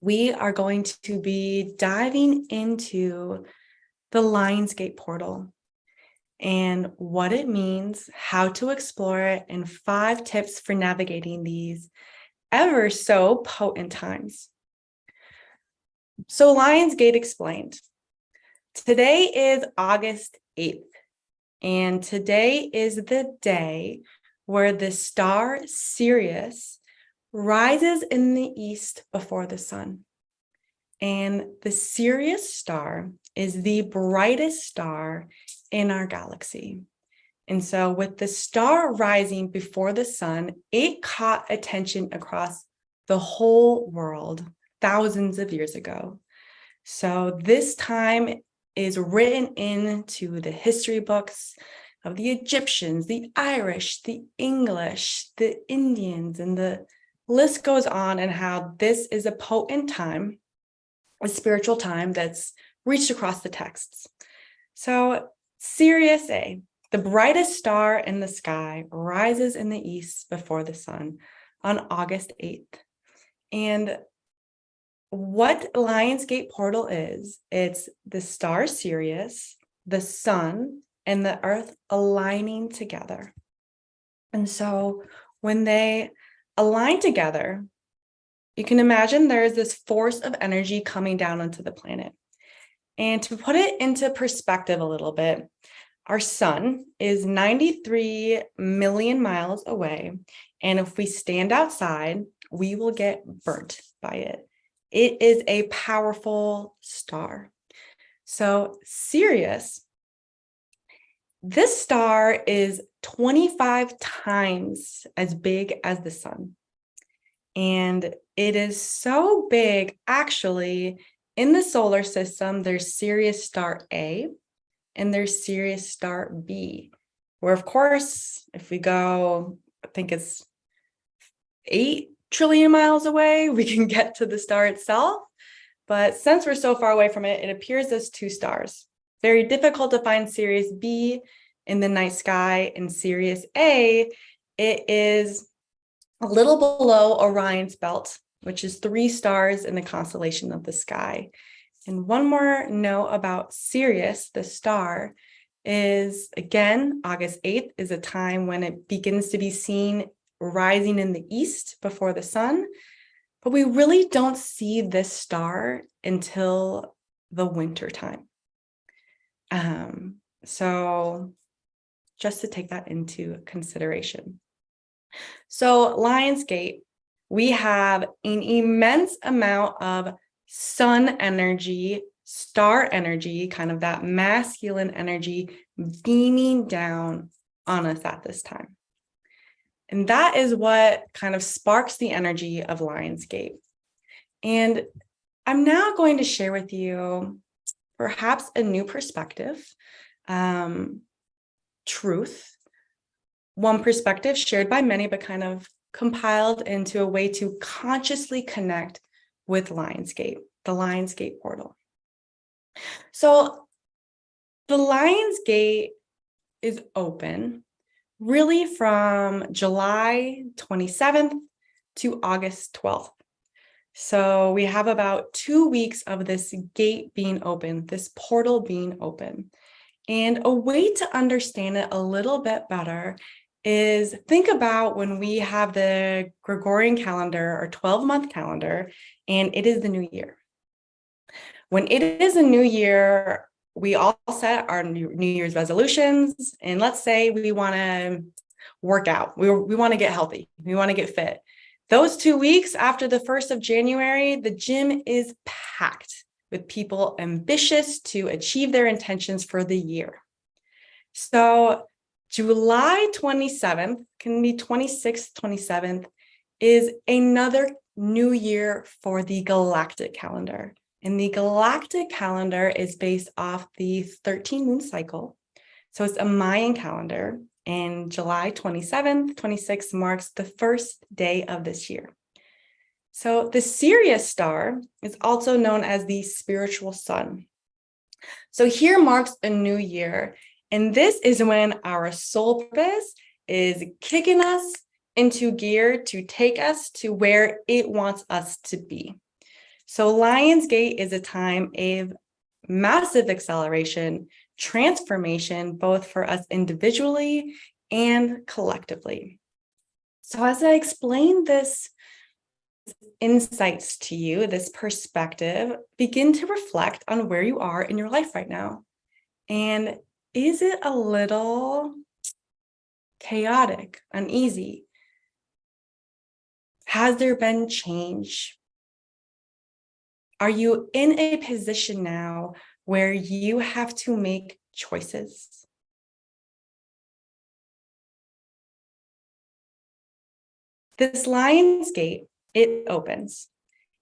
we are going to be diving into the Lionsgate portal and what it means, how to explore it, and 5 tips for navigating these ever so potent times. So Lionsgate explained. Today is August 8th, and today is the day where the star Sirius rises in the east before the sun. And the Sirius star is the brightest star in our galaxy. And so with the star rising before the sun, it caught attention across the whole world thousands of years ago. So this time is written into the history books of the Egyptians, the Irish, the English, the Indians, and the list goes on, and how this is a potent time, a spiritual time that's reached across the texts. So Sirius A, the brightest star in the sky, rises in the east before the sun on August 8th. And what Lionsgate portal is, it's the star Sirius, the sun, and the earth aligning together. And so when they align together, you can imagine there's this force of energy coming down onto the planet. And to put it into perspective a little bit, our sun is 93 million miles away. And if we stand outside, we will get burnt by it. It is a powerful star. So Sirius, this star is 25 times as big as the sun. And it is so big, actually, in the solar system, there's Sirius star A and there's Sirius star B, where, of course, if we go, I think it's 8 trillion miles away, we can get to the star itself. But since we're so far away from it, it appears as 2 stars. Very difficult to find Sirius B in the night sky, and Sirius A, it is a little below Orion's belt, which is 3 stars in the constellation of the sky. And one more note about Sirius, the star, is, again, August 8th is a time when it begins to be seen rising in the east before the sun. But we really don't see this star until the winter time. So just to take that into consideration. So Lionsgate, we have an immense amount of sun energy, star energy, kind of that masculine energy beaming down on us at this time. And that is what kind of sparks the energy of Lionsgate. And I'm now going to share with you perhaps a new perspective, truth, one perspective shared by many, but kind of compiled into a way to consciously connect with Lionsgate, the Lionsgate portal. So the Lionsgate is open really from July 27th to August 12th. So we have about 2 weeks of this gate being open, this portal being open. And a way to understand it a little bit better is think about when we have the Gregorian calendar or 12-month calendar, and it is the new year. When it is a new year, we all set our New Year's resolutions, and let's say we want to work out. We want to get healthy. We want to get fit. Those 2 weeks after the 1st of January, the gym is packed with people ambitious to achieve their intentions for the year. So July 27th, can be 26th, 27th, is another new year for the galactic calendar. And the galactic calendar is based off the 13-moon cycle. So it's a Mayan calendar, and July 27th, 26th marks the first day of this year. So the Sirius star is also known as the spiritual sun. So here marks a new year, and this is when our soul purpose is kicking us into gear to take us to where it wants us to be. So Lionsgate is a time of massive acceleration, transformation, both for us individually and collectively. So as I explain this insights to you, this perspective, begin to reflect on where you are in your life right now. And is it a little chaotic, uneasy? Has there been change? Are you in a position now where you have to make choices? This Lion's Gate, it opens.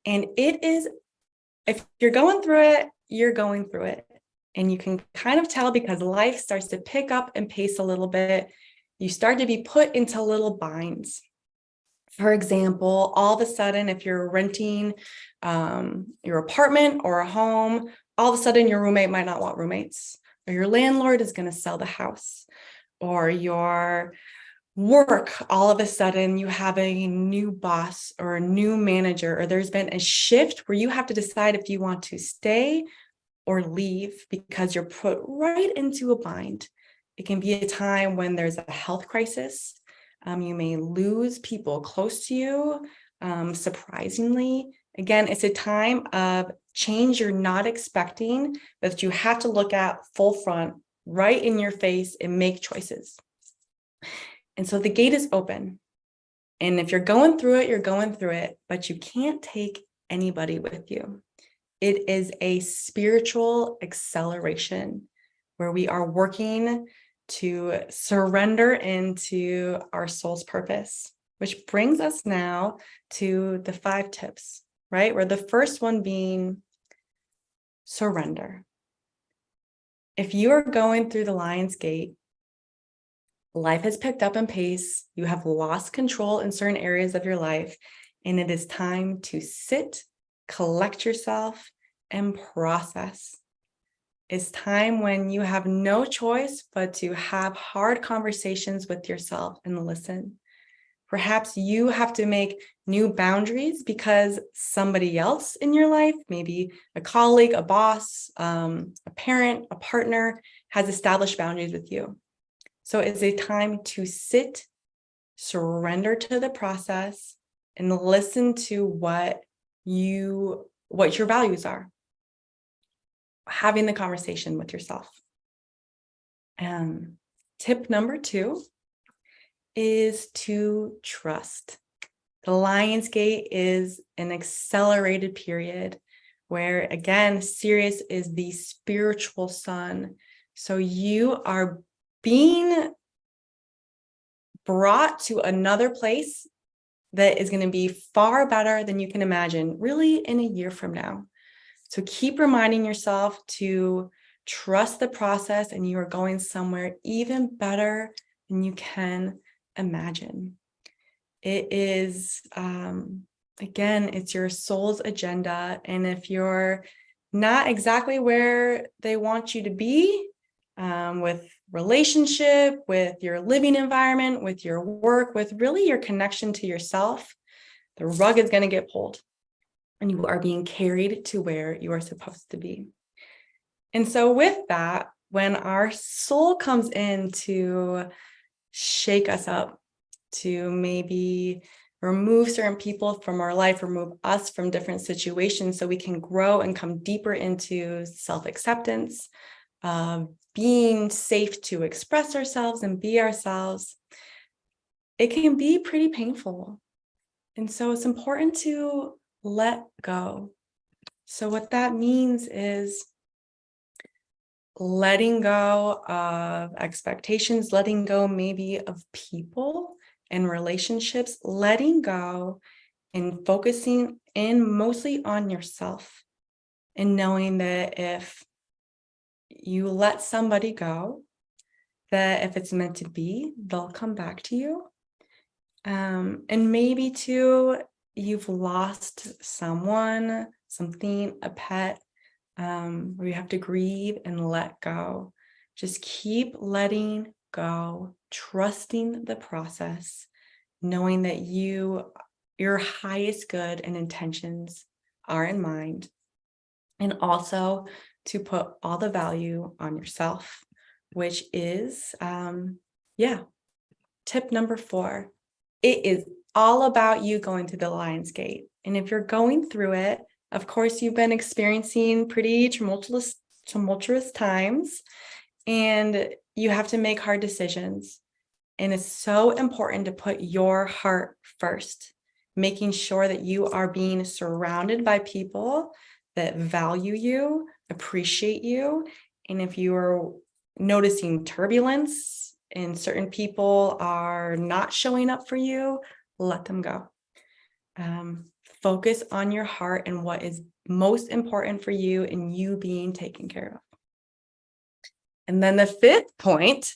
And it is, if you're going through it, you're going through it. And you can kind of tell because life starts to pick up and pace a little bit. You start to be put into little binds. For example, all of a sudden, if you're renting your apartment or a home, all of a sudden your roommate might not want roommates, or your landlord is going to sell the house, or your work, all of a sudden you have a new boss or a new manager, or there's been a shift where you have to decide if you want to stay or leave because you're put right into a bind. It can be a time when there's a health crisis. You may lose people close to you, surprisingly. Again, it's a time of change you're not expecting, that you have to look at full front, right in your face, and make choices. And so the gate is open. And if you're going through it, you're going through it, but you can't take anybody with you. It is a spiritual acceleration where we are working to surrender into our soul's purpose, which brings us now to the 5 tips, right? Where the first one being surrender. If you are going through the Lion's Gate, life has picked up in pace, you have lost control in certain areas of your life, and it is time to sit, collect yourself, and process. It's time when you have no choice but to have hard conversations with yourself and listen. Perhaps you have to make new boundaries because somebody else in your life, maybe a colleague, a boss, a parent, a partner, has established boundaries with you. So it's a time to sit, surrender to the process, and listen to what your values are. Having the conversation with yourself. Tip number 2 is to trust. The Lion's Gate is an accelerated period where, again, Sirius is the spiritual sun. So you are being brought to another place that is going to be far better than you can imagine, really, in a year from now. So keep reminding yourself to trust the process, and you are going somewhere even better than you can imagine. It is, again, it's your soul's agenda. And if you're not exactly where they want you to be, with relationship, with your living environment, with your work, with really your connection to yourself, the rug is going to get pulled. And you are being carried to where you are supposed to be. And so with that, when our soul comes in to shake us up, to maybe remove certain people from our life, remove us from different situations so we can grow and come deeper into self-acceptance, being safe to express ourselves and be ourselves, it can be pretty painful. And so it's important to let go. So what that means is letting go of expectations, letting go maybe of people and relationships, letting go and focusing in mostly on yourself, and knowing that if you let somebody go, that if it's meant to be, they'll come back to you. And maybe too, you've lost someone, something, a pet, where you have to grieve and let go. Just keep letting go, trusting the process, knowing that your highest good and intentions are in mind, and also to put all the value on yourself, which is, tip number 4. It is all about you going to the Lion's Gate. And if you're going through it, of course, you've been experiencing pretty tumultuous times, and you have to make hard decisions. And it's so important to put your heart first, making sure that you are being surrounded by people that value you, appreciate you. And if you are noticing turbulence and certain people are not showing up for you, let them go. Focus on your heart and what is most important for you and you being taken care of. And then the 5th point,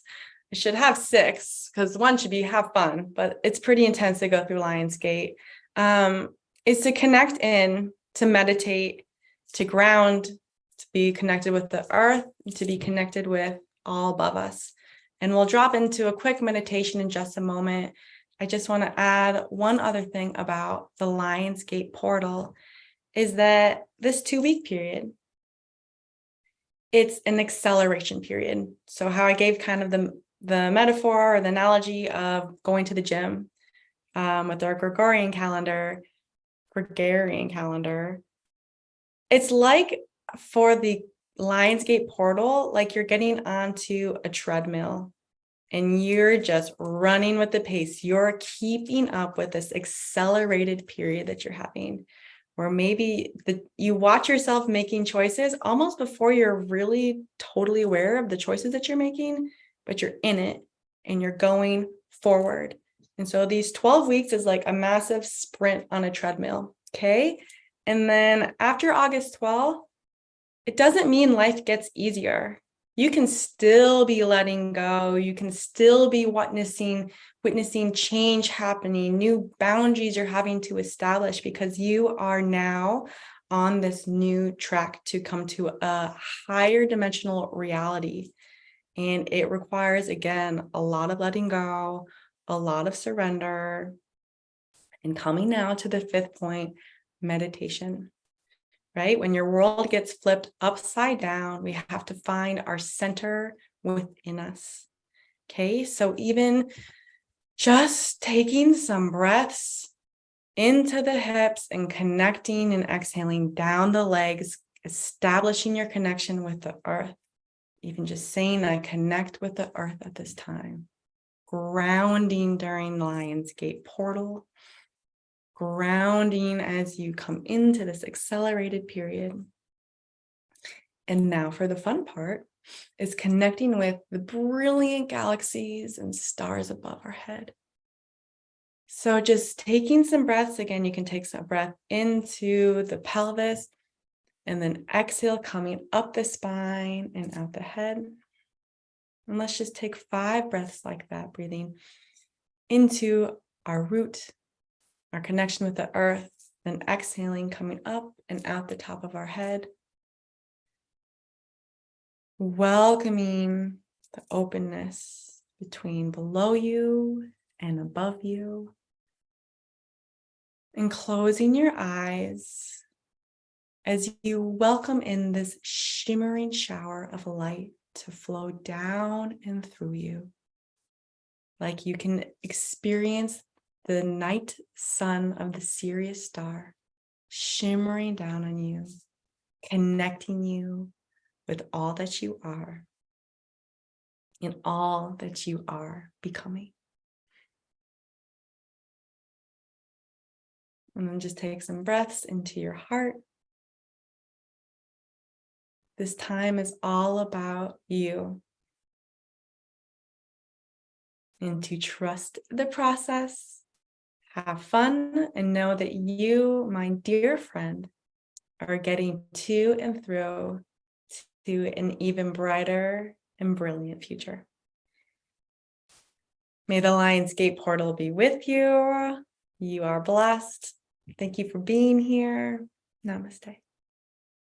I should have 6 because 1 should be have fun, but it's pretty intense to go through Lion's Gate, is to connect in, to meditate, to ground, to be connected with the earth, to be connected with all above us. And we'll drop into a quick meditation in just a moment. I just want to add one other thing about the Lion's Gate portal is that this 2-week period, it's an acceleration period. So how I gave kind of the metaphor or the analogy of going to the gym with our Gregorian calendar, it's like for the Lion's Gate portal, like you're getting onto a treadmill and you're just running with the pace. You're keeping up with this accelerated period that you're having, or maybe you watch yourself making choices almost before you're really totally aware of the choices that you're making, but you're in it and you're going forward. And so these 12 weeks is like a massive sprint on a treadmill, okay? And then after August 12th, it doesn't mean life gets easier. You can still be letting go. You can still be witnessing change happening, new boundaries you're having to establish because you are now on this new track to come to a higher dimensional reality. And it requires, again, a lot of letting go, a lot of surrender. And coming now to the 5th point, meditation. Right? When your world gets flipped upside down, we have to find our center within us. Okay, so even just taking some breaths into the hips and connecting and exhaling down the legs, establishing your connection with the earth. Even just saying, I connect with the earth at this time. Grounding during Lion's Gate portal. Grounding as you come into this accelerated period. And now for the fun part is connecting with the brilliant galaxies and stars above our head. So just taking some breaths. Again, you can take some breath into the pelvis and then exhale, coming up the spine and out the head. And let's just take 5 breaths like that, breathing into our root, our connection with the earth, then exhaling, coming up and out the top of our head. Welcoming the openness between below you and above you. And closing your eyes as you welcome in this shimmering shower of light to flow down and through you. Like you can experience the night sun of the Sirius star shimmering down on you, connecting you with all that you are and all that you are becoming. And then just take some breaths into your heart. This time is all about you. And to trust the process, have fun, and know that you, my dear friend, are getting to and through to an even brighter and brilliant future. May the Lion's Gate portal be with you. You are blessed. Thank you for being here. Namaste.